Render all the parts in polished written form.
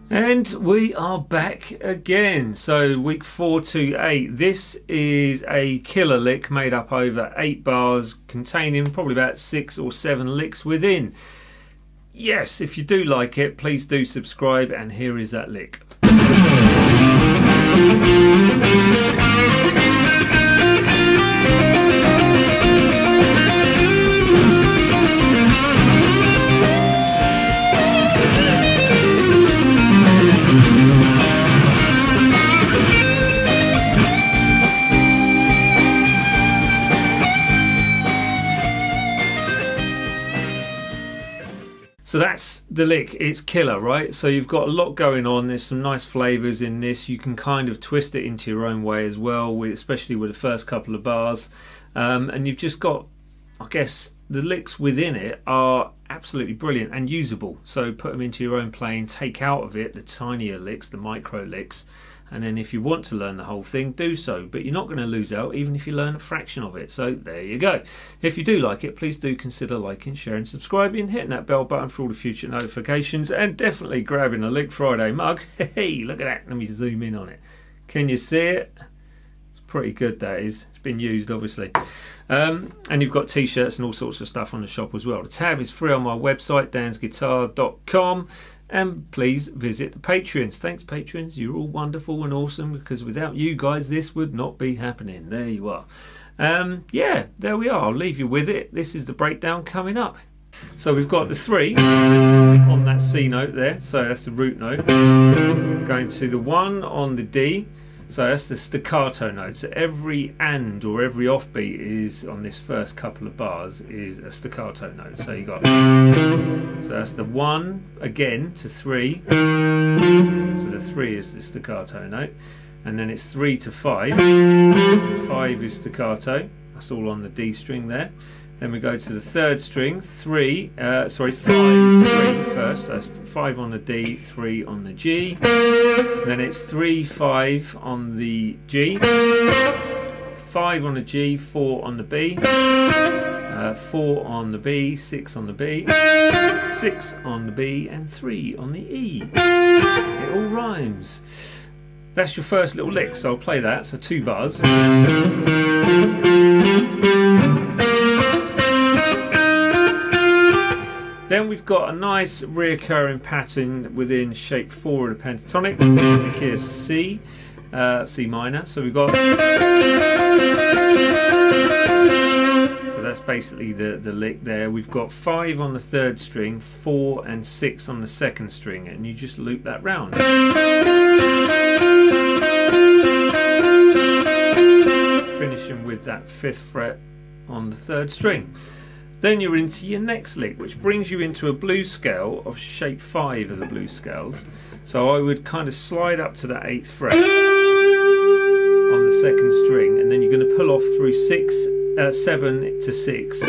And we are back again. So week 4 to 8. This is a killer lick made up over 8 bars, containing probably about 6 or 7 licks within. Yes, if you do like it, please do subscribe, and here is that lick. So that's the lick. It's killer, right? So you've got a lot going on. There's some nice flavors in this. You can kind of twist it into your own way as well, especially with the first couple of bars. And you've just got, I guess, the licks within it are absolutely brilliant and usable. So put them into your own playing, take out of it the tinier licks, the micro licks, and then if you want to learn the whole thing, do so. But you're not going to lose out even if you learn a fraction of it. So there you go. If you do like it, please do consider liking, sharing, subscribing, hitting that bell button for all the future notifications, and definitely grabbing a Lick Friday mug. Hey, look at that. Let me zoom in on it. Can you see it? It's pretty good, that is. It's been used, obviously. And you've got t-shirts and all sorts of stuff on the shop as well. The tab is free on my website, dansguitar.com. And please visit the Patreons. Thanks, Patreons. You're all wonderful and awesome, because without you guys, this would not be happening. There you are. Yeah, there we are. I'll leave you with it. This is the breakdown coming up. So we've got the 3 on that C note there. So that's the root note. Going to the 1 on the D. So that's the staccato note. So every and or every offbeat is on this first couple of bars is a staccato note. So you got, so that's the 1 again to 3. So the 3 is the staccato note, and then it's 3 to 5. 5 is staccato. That's all on the D string there. Then we go to the 3rd string, 5, 3 first. That's 5 on the D, 3 on the G. Then it's 3, 5 on the G, 5 on the G, 4 on the B, 4 on the B, 6 on the B, 6 on the B, and 3 on the E. It all rhymes. That's your first little lick, so I'll play that. So 2 bars. Then we've got a nice reoccurring pattern within shape 4 of the pentatonic, in the key of C, C minor. So we've got, so that's basically the lick there. We've got 5 on the 3rd string, 4 and 6 on the 2nd string, and you just loop that round. Finishing with that 5th fret on the 3rd string. Then you're into your next lick, which brings you into a blues scale of shape 5 of the blues scales. So I would kind of slide up to that 8th fret on the 2nd string, and then you're going to pull off through 7 to 6 to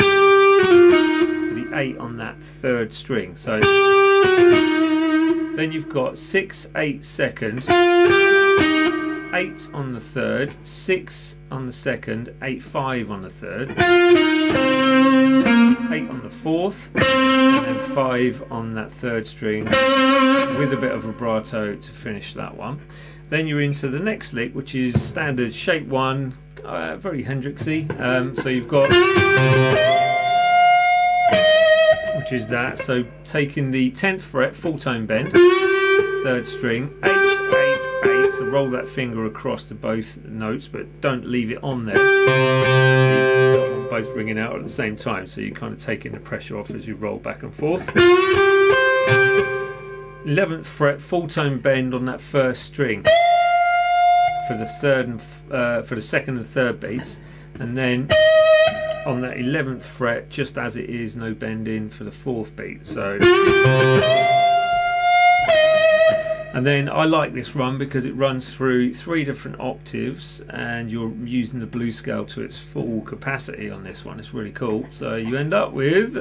the 8 on that 3rd string. So then you've got 6, 8 second, 8 on the 3rd, 6 on the 2nd, 8, 5 on the 3rd, 8 on the 4th, and then 5 on that 3rd string with a bit of vibrato to finish that one. Then you're into the next lick, which is standard shape 1, very Hendrixy. So you've got, which is that. So taking the 10th fret, full tone bend, 3rd string, 8, 8, 8. So roll that finger across to both notes, but don't leave it on there. So you don't want both ringing out at the same time, so you're kind of taking the pressure off as you roll back and forth. 11th fret, full tone bend on that 1st string for the 2nd and 3rd beats, and then on that 11th fret, just as it is, no bending for the 4th beat. So, and then I like this run because it runs through 3 different octaves, and you're using the blues scale to its full capacity on this one. It's really cool. So you end up with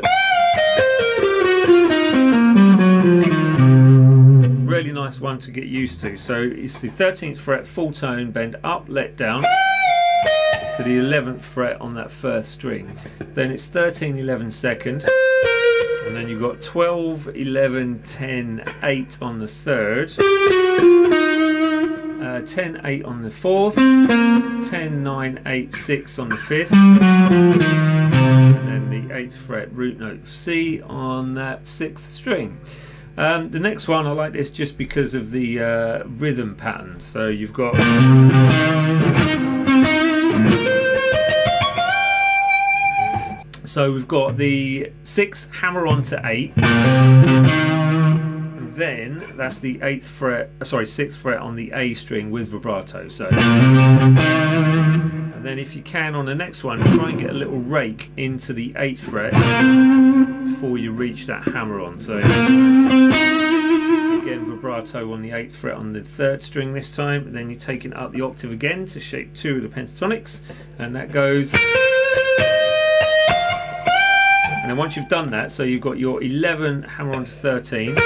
really nice one to get used to. So it's the 13th fret, full tone bend up, let down to the 11th fret on that 1st string. Then it's 13, 11 second, And then you've got 12, 11, 10, 8 on the third, 10, 8 on the fourth, 10, 9, 8, 6 on the fifth, and then the 8th fret root note of C on that 6th string. The next one, I like this just because of the rhythm pattern. So you've got we've got the 6 hammer on to 8, and then that's the 8th fret, sorry, 6th fret on the A string with vibrato. So, and then if you can on the next one, try and get a little rake into the 8th fret before you reach that hammer on. So again, vibrato on the 8th fret on the 3rd string this time, and then you're taking up the octave again to shape 2 of the pentatonics, and that goes. And then once you've done that, so you've got your 11 hammer on to 13,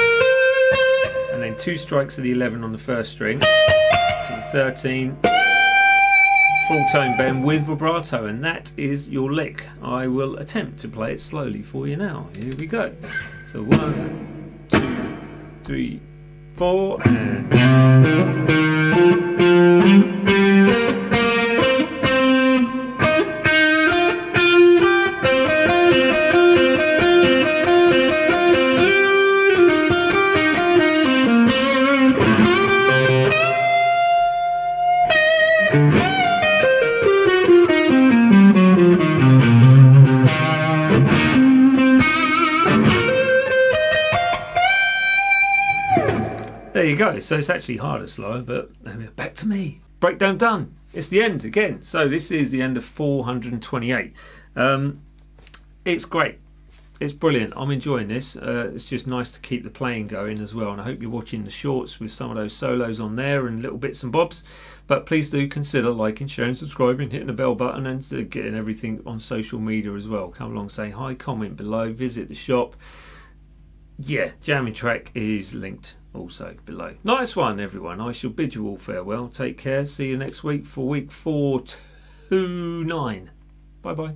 and then 2 strikes of the 11 on the 1st string, to the 13, full tone bend with vibrato, and that is your lick. I will attempt to play it slowly for you now. Here we go. So 1, 2, 3, 4, and... There you go. So it's actually harder slower, but back to me. Breakdown done. It's the end again. So this is the end of 428. It's great. It's brilliant. I'm enjoying this. It's just nice to keep the playing going as well, and I hope you're watching the shorts with some of those solos on there and little bits and bobs. But please do consider liking, sharing, subscribing, hitting the bell button, and getting everything on social media as well. Come along, say hi, comment below, visit the shop. Yeah, jamming track is linked also below. Nice one, everyone. I shall bid you all farewell. Take care. See you next week for week 429. Bye bye.